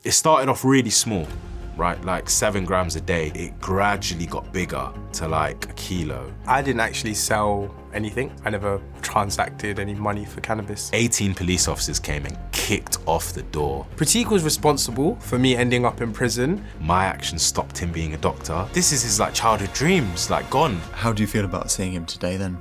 It started off really small, right? Like 7 grams a day. It gradually got bigger to like a kilo. I didn't actually sell anything. I never transacted any money for cannabis. 18 police officers came and kicked off the door. Pratik was responsible for me ending up in prison. My actions stopped him being a doctor. This is his like childhood dreams, like gone. How do you feel about seeing him today then?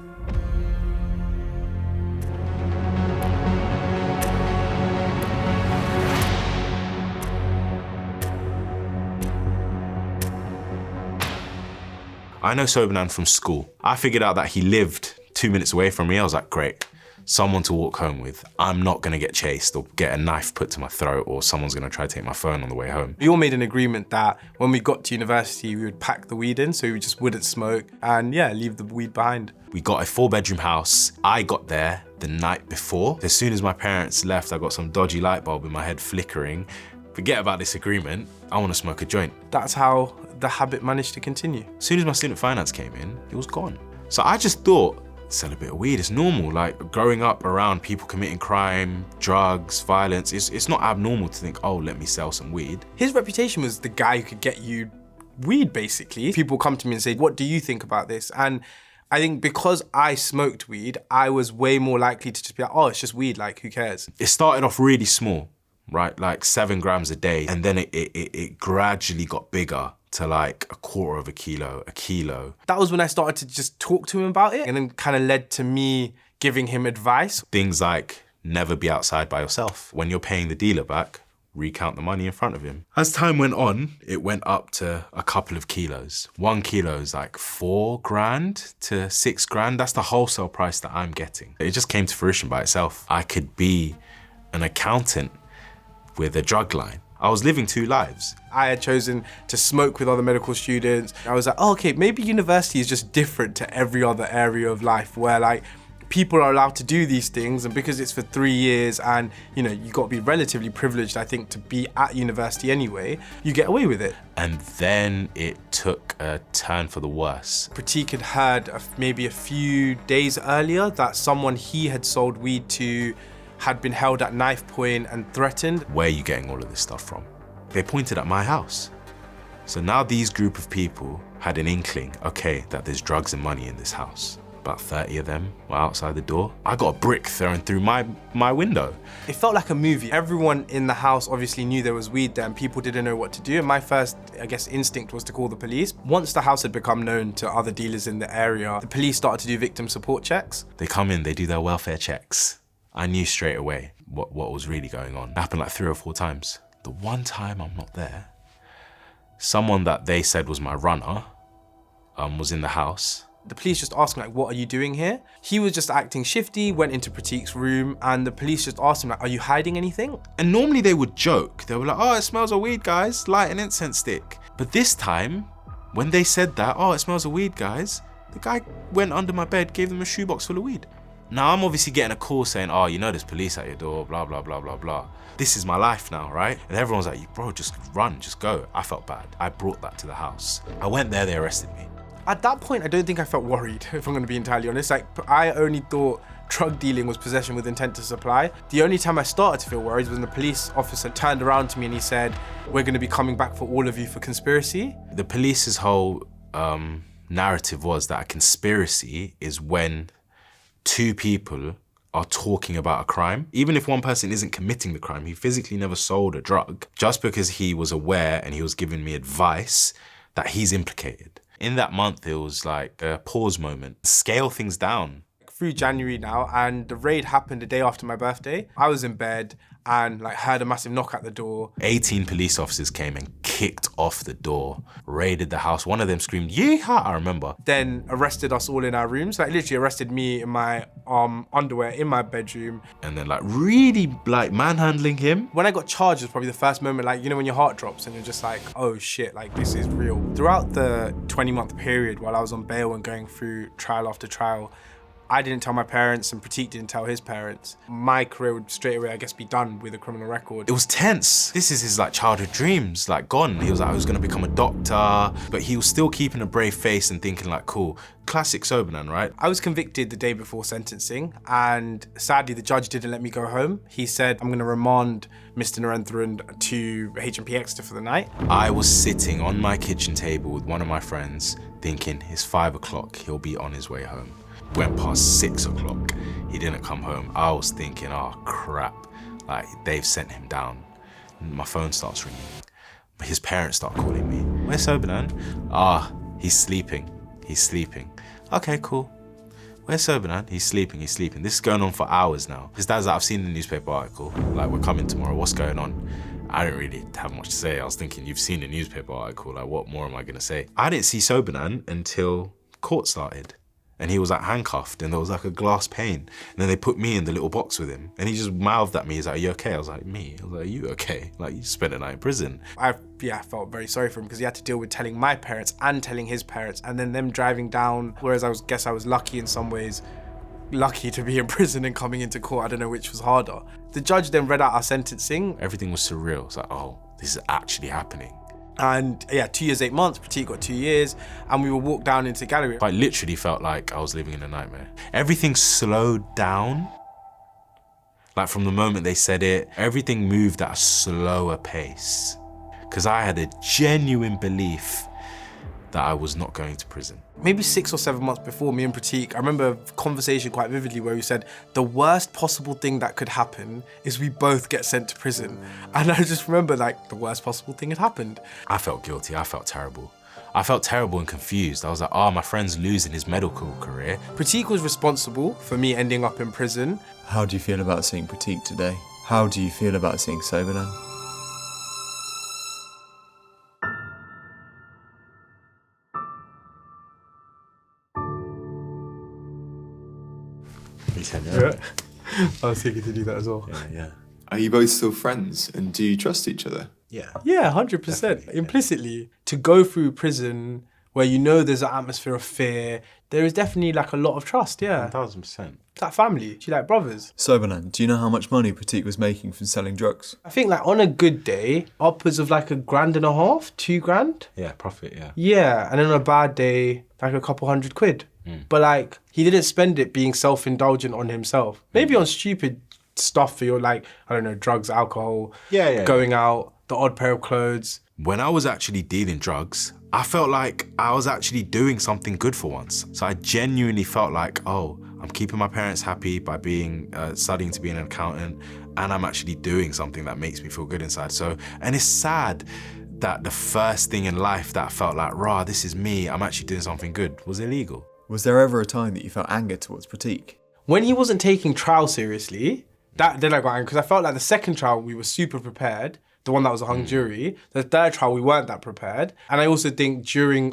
I know Sobanan from school. I figured out that he lived 2 minutes away from me. I was like, great, someone to walk home with. I'm not gonna get chased or get a knife put to my throat or someone's gonna try to take my phone on the way home. We all made an agreement that when we got to university, we would pack the weed in so we just wouldn't smoke and yeah, leave the weed behind. We got a 4-bedroom house. I got there the night before. As soon as my parents left, I got some dodgy light bulb in my head flickering. Forget about this agreement, I wanna smoke a joint. That's how the habit managed to continue. As soon as my student finance came in, it was gone. So I just thought, sell a bit of weed, it's normal. Like growing up around people committing crime, drugs, violence, it's not abnormal to think, oh, let me sell some weed. His reputation was the guy who could get you weed, basically. People come to me and say, what do you think about this? And I think because I smoked weed, I was way more likely to just be like, oh, it's just weed, like who cares? It started off really small, right? Like 7 grams a day. And then it gradually got bigger to like a quarter of a kilo. That was when I started to just talk to him about it and then kind of led to me giving him advice. Things like never be outside by yourself. When you're paying the dealer back, recount the money in front of him. As time went on, it went up to a couple of kilos. 1 kilo is like 4 grand to 6 grand. That's the wholesale price that I'm getting. It just came to fruition by itself. I could be an accountant with a drug line. I was living 2 lives. I had chosen to smoke with other medical students. I was like, oh, okay, maybe university is just different to every other area of life where like people are allowed to do these things, and because it's for 3 years and you know, you got to be relatively privileged, I think, to be at university anyway, you get away with it. And then it took a turn for the worse. Pratik had heard maybe a few days earlier that someone he had sold weed to had been held at knife point and threatened. Where are you getting all of this stuff from? They pointed at my house. So now these group of people had an inkling, okay, that there's drugs and money in this house. About 30 of them were outside the door. I got a brick thrown through my window. It felt like a movie. Everyone in the house obviously knew there was weed there and people didn't know what to do. And my first, I guess, instinct was to call the police. Once the house had become known to other dealers in the area, the police started to do victim support checks. They come in, they do their welfare checks. I knew straight away what was really going on. It happened like 3 or 4 times. The one time I'm not there, someone that they said was my runner was in the house. The police just asked him, like, what are you doing here? He was just acting shifty, went into Pratik's room, and the police just asked him, like, are you hiding anything? And normally they would joke. They were like, oh, it smells of weed, guys. Light an incense stick. But this time, when they said that, oh, it smells of weed, guys, the guy went under my bed, gave them a shoebox full of weed. Now I'm obviously getting a call saying, oh, you know there's police at your door, blah, blah, blah, blah, blah. This is my life now, right? And everyone's like, bro, just run, just go. I felt bad. I brought that to the house. I went there, they arrested me. At that point, I don't think I felt worried, if I'm gonna be entirely honest. Like, I only thought drug dealing was possession with intent to supply. The only time I started to feel worried was when the police officer turned around to me and he said, we're gonna be coming back for all of you for conspiracy. The police's whole narrative was that a conspiracy is when 2 people are talking about a crime. Even if one person isn't committing the crime, he physically never sold a drug, just because he was aware and he was giving me advice that he's implicated. In that month, it was like a pause moment, scale things down. Through January now, and the raid happened the day after my birthday. I was in bed and like heard a massive knock at the door. 18 police officers came and kicked off the door, raided the house. One of them screamed, yeehaw, I remember. Then arrested us all in our rooms. Like literally arrested me in my underwear in my bedroom. And then like really like manhandling him. When I got charged was probably the first moment, like, you know, when your heart drops and you're just like, oh shit, like this is real. Throughout the 20-month period while I was on bail and going through trial after trial, I didn't tell my parents and Pratik didn't tell his parents, my career would straight away, I guess, be done with a criminal record. It was tense. This is his like childhood dreams, like gone. He was like, I was gonna become a doctor, but he was still keeping a brave face and thinking like, cool. Classic Sobanan, right? I was convicted the day before sentencing, and sadly the judge didn't let me go home. He said, I'm gonna remand Mr. Narendran to H&P Exeter for the night. I was sitting on my kitchen table with one of my friends thinking it's 5 o'clock, he'll be on his way home. Went past 6 o'clock, he didn't come home. I was thinking, oh crap, like they've sent him down. My phone starts ringing. His parents start calling me. Where's Sobanan? He's sleeping. He's sleeping. Okay, cool. Where's Sobanan? He's sleeping, he's sleeping. This is going on for hours now. His dad's like, I've seen the newspaper article. Like, we're coming tomorrow, what's going on? I didn't really have much to say. I was thinking, you've seen the newspaper article, like what more am I gonna say? I didn't see Sobanan until court started. And he was like handcuffed and there was like a glass pane. And then they put me in the little box with him. And he just mouthed at me, he's like, are you okay? I was like, me? I was like, are you okay? Like, you spent a night in prison. I felt very sorry for him because he had to deal with telling my parents and telling his parents and then them driving down. Whereas I guess I was lucky in some ways, lucky to be in prison and coming into court. I don't know which was harder. The judge then read out our sentencing. Everything was surreal. It's like, oh, this is actually happening. And yeah, 2 years, 8 months, Pratik got 2 years, and we would walk down into the gallery. I literally felt like I was living in a nightmare. Everything slowed down. Like from the moment they said it, everything moved at a slower pace. Because I had a genuine belief that I was not going to prison. Maybe 6 or 7 months before, me and Pratik, I remember a conversation quite vividly where we said, the worst possible thing that could happen is we both get sent to prison. And I just remember like the worst possible thing had happened. I felt guilty, I felt terrible. I felt terrible and confused. I was like, my friend's losing his medical career. Pratik was responsible for me ending up in prison. How do you feel about seeing Pratik today? How do you feel about seeing Sobanan? Yeah. I was thinking to do that as well. Yeah. Are you both still friends and do you trust each other? Yeah. Yeah, 100%. Implicitly, to go through prison where you know there's an atmosphere of fear, there is definitely like a lot of trust, yeah. 1000%. It's like family, it's like brothers. Sobanan, do you know how much money Pratik was making from selling drugs? I think like on a good day, upwards of like $1.5 grand, $2 grand. Yeah, profit, yeah. Yeah, and then on a bad day, like a couple £100. But like, he didn't spend it being self-indulgent on himself. Maybe on stupid stuff for your like, I don't know, drugs, alcohol, going out, the odd pair of clothes. When I was actually dealing drugs, I felt like I was actually doing something good for once. So I genuinely felt like, I'm keeping my parents happy by being studying to be an accountant, and I'm actually doing something that makes me feel good inside. So, and it's sad that the first thing in life that I felt like, this is me, I'm actually doing something good, was illegal. Was there ever a time that you felt anger towards Pratik? When he wasn't taking trial seriously, then I got angry because I felt like the second trial we were super prepared, the one that was a hung jury. The third trial we weren't that prepared. And I also think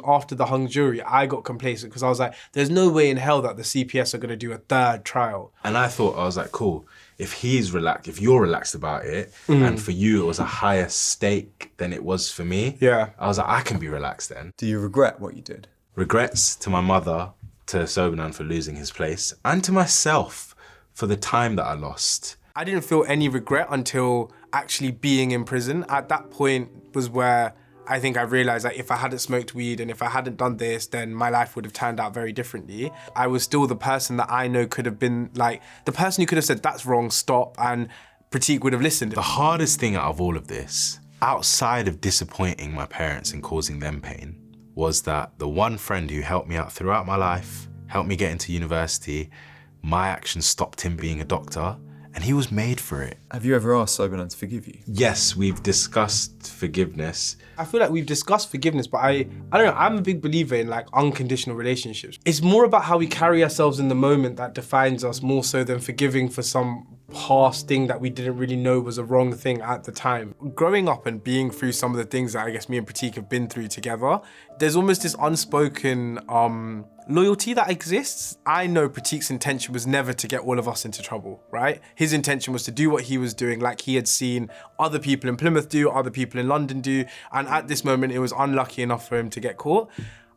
after the hung jury, I got complacent because I was like, there's no way in hell that the CPS are going to do a third trial. And I was like, cool, if you're relaxed about it, and for you it was a higher stake than it was for me, yeah, I was like, I can be relaxed then. Do you regret what you did? Regrets to my mother, to Sobanan for losing his place, and to myself for the time that I lost. I didn't feel any regret until actually being in prison. At that point was where I think I realized that if I hadn't smoked weed and if I hadn't done this, then my life would have turned out very differently. I was still the person that I know could have been like, the person who could have said, that's wrong, stop, and Pratik would have listened. The hardest thing out of all of this, outside of disappointing my parents and causing them pain, was that the one friend who helped me out throughout my life, helped me get into university, my actions stopped him being a doctor, and he was made for it. Have you ever asked Sobanan to forgive you? Yes, we've discussed forgiveness. I feel like we've discussed forgiveness, but I don't know, I'm a big believer in like unconditional relationships. It's more about how we carry ourselves in the moment that defines us more so than forgiving for some past thing that we didn't really know was a wrong thing at the time. Growing up and being through some of the things that I guess me and Pratik have been through together, there's almost this unspoken loyalty that exists. I know Pratik's intention was never to get all of us into trouble, right? His intention was to do what he was doing, like he had seen other people in Plymouth do, other people in London do, and at this moment it was unlucky enough for him to get caught.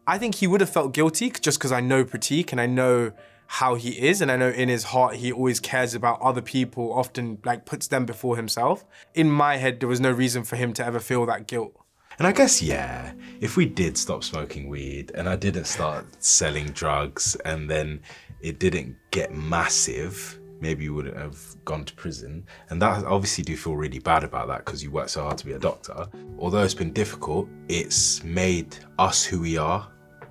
I think he would have felt guilty just because I know Pratik and I know how he is, and I know in his heart he always cares about other people, often like puts them before himself. In my head, there was no reason for him to ever feel that guilt. And I guess, yeah, if we did stop smoking weed and I didn't start selling drugs and then it didn't get massive, maybe you wouldn't have gone to prison. And that obviously do feel really bad about that because you worked so hard to be a doctor. Although it's been difficult, it's made us who we are,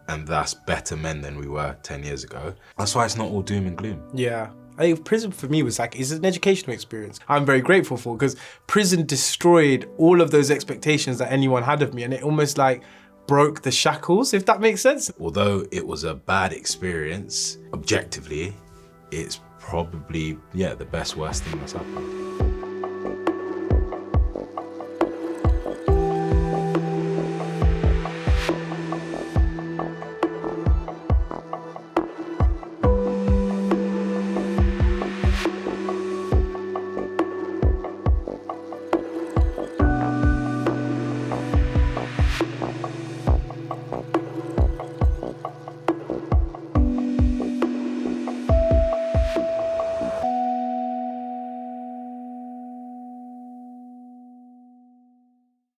and thus better men than we were 10 years ago. That's why it's not all doom and gloom. Yeah. I think prison for me was like, it's an educational experience I'm very grateful for, because prison destroyed all of those expectations that anyone had of me, and it almost like broke the shackles, if that makes sense. Although it was a bad experience, objectively, it's probably, yeah, the worst thing that's happened.